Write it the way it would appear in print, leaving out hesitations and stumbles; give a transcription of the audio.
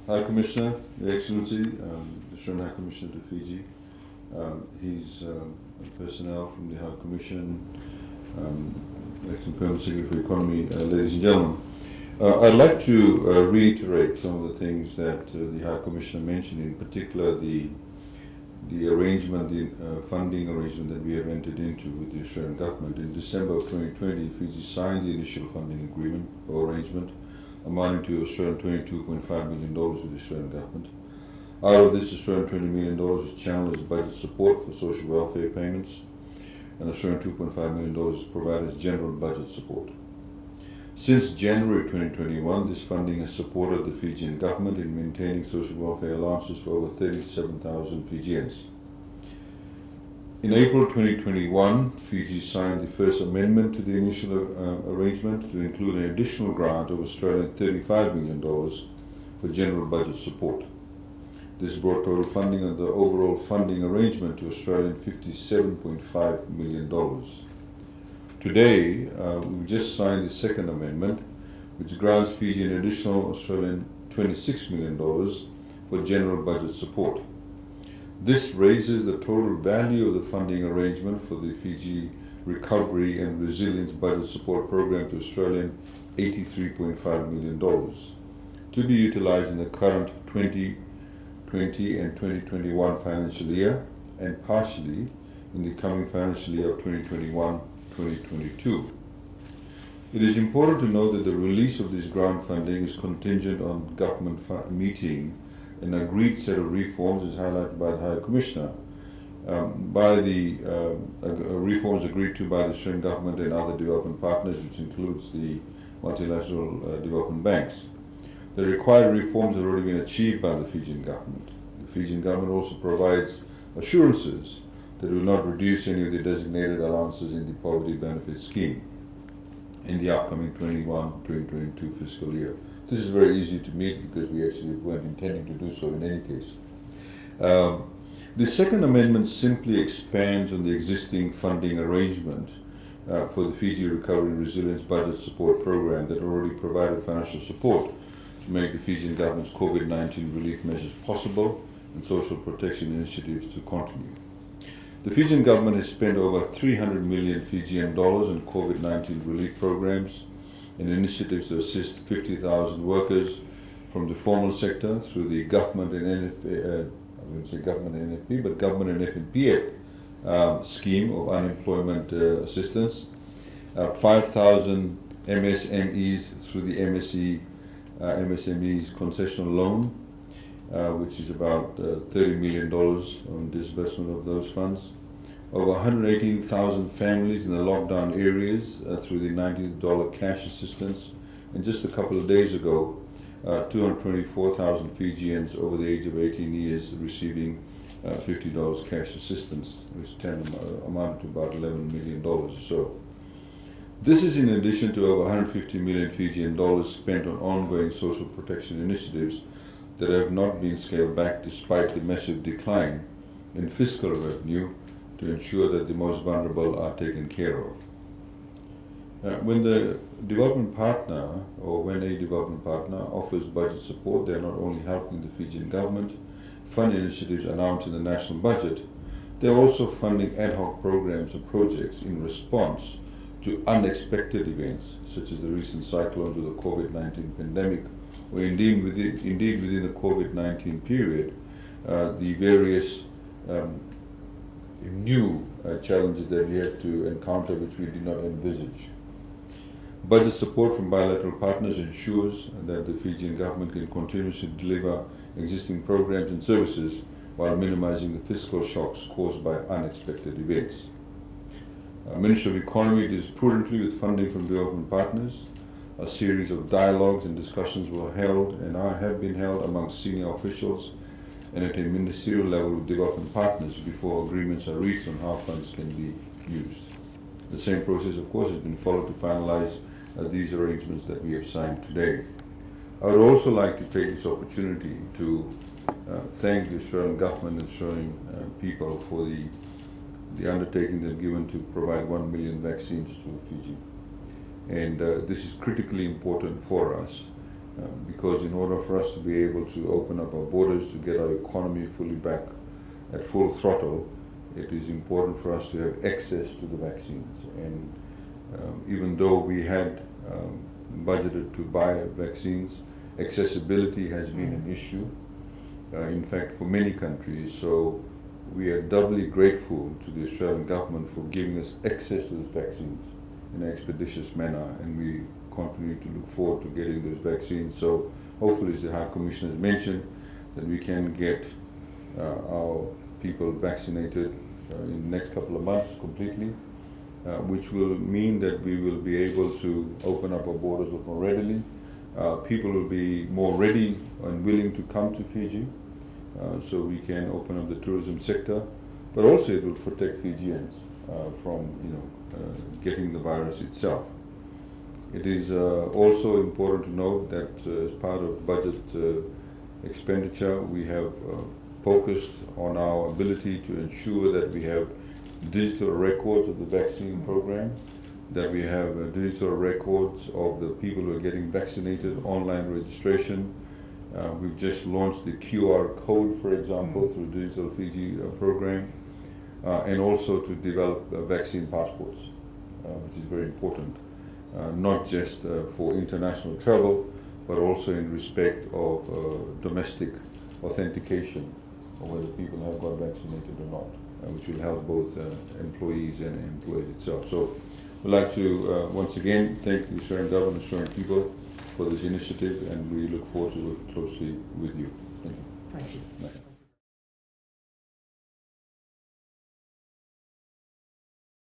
High Commissioner, Your Excellency, the Australian High Commissioner to Fiji, his personnel from the High Commission, Acting Permanent Secretary for Economy, ladies and gentlemen. I'd like to reiterate some of the things that the High Commissioner mentioned, in particular the arrangement, the funding arrangement that we have entered into with the Australian government. In December of 2020, Fiji signed the initial funding agreement or arrangement amounting to Australian $22.5 million with the Australian government. Out of this, Australian $20 million is channeled as budget support for social welfare payments, and Australian $2.5 million is provided as general budget support. Since January 2021, this funding has supported the Fijian government in maintaining social welfare allowances for over 37,000 Fijians. In April 2021, Fiji signed the first amendment to the initial arrangement to include an additional grant of Australian $35 million for general budget support. This brought total funding of the overall funding arrangement to Australian $57.5 million. Today, we've just signed the second amendment, which grants Fiji an additional Australian $26 million for general budget support. This raises the total value of the funding arrangement for the Fiji Recovery and Resilience Budget Support Program to Australian $83.5 million, to be utilized in the current 2020 and 2021 financial year, and partially in the coming financial year of 2021-2022. It is important to note that the release of this grant funding is contingent on government meeting an agreed set of reforms, as highlighted by the High Commissioner, by the reforms agreed to by the Australian government and other development partners, which includes the multilateral development banks. The required reforms have already been achieved by the Fijian government. The Fijian government also provides assurances that it will not reduce any of the designated allowances in the poverty benefit scheme in the upcoming 21-2022 fiscal year. This is very easy to meet because we actually weren't intending to do so in any case. The second amendment simply expands on the existing funding arrangement for the Fiji Recovery and Resilience Budget Support Program that already provided financial support to make the Fijian government's COVID-19 relief measures possible and social protection initiatives to continue. The Fijian government has spent over 300 million Fijian dollars on COVID-19 relief programs and initiatives to assist 50,000 workers from the formal sector through the government and government and FNPF scheme of unemployment assistance, 5,000 MSMEs through the MSMEs concessional loan, which is about $30 million on disbursement of those funds. Over 118,000 families in the lockdown areas through the $90 cash assistance. And just a couple of days ago, 224,000 Fijians over the age of 18 years receiving $50 cash assistance, which amounted to about $11 million or so. This is in addition to over 150 million Fijian dollars spent on ongoing social protection initiatives that have not been scaled back despite the massive decline in fiscal revenue to ensure that the most vulnerable are taken care of. When a development partner offers budget support, they are not only helping the Fijian government fund initiatives announced in the national budget, they are also funding ad hoc programs or projects in response to unexpected events, such as the recent cyclones or the COVID-19 pandemic, or indeed within the COVID-19 period, the various new challenges that we had to encounter which we did not envisage. Budget support from bilateral partners ensures that the Fijian government can continuously deliver existing programs and services while minimizing the fiscal shocks caused by unexpected events. Minister of Economy deals prudently with funding from development partners. A series of dialogues and discussions were held and have been held among senior officials and at a ministerial level with development partners before agreements are reached on how funds can be used. The same process, of course, has been followed to finalize these arrangements that we have signed today. I would also like to take this opportunity to thank the Australian government and Australian people for the undertaking they've given to provide 1 million vaccines to Fiji. And this is critically important for us because in order for us to be able to open up our borders, to get our economy fully back at full throttle, it is important for us to have access to the vaccines. And even though we had budgeted to buy vaccines, accessibility has been an issue, in fact, for many countries. So we are doubly grateful to the Australian government for giving us access to those vaccines in an expeditious manner, and we continue to look forward to getting those vaccines. So hopefully, as the High Commissioner has mentioned, that we can get our people vaccinated in the next couple of months completely, which will mean that we will be able to open up our borders more readily. People will be more ready and willing to come to Fiji, so we can open up the tourism sector, but also it will protect Fijians from getting the virus itself. It is also important to note that as part of budget expenditure, we have focused on our ability to ensure that we have digital records of the vaccine program, that we have digital records of the people who are getting vaccinated, online registration. We've just launched the QR code, for example, through Digital Fiji program, and also to develop vaccine passports, which is very important, not just for international travel, but also in respect of domestic authentication of whether people have got vaccinated or not, which will help both employees and employers itself. So we'd like to once again thank the Australian government and Australian people for this initiative, and we look forward to working closely with you. Thank you. Thank you.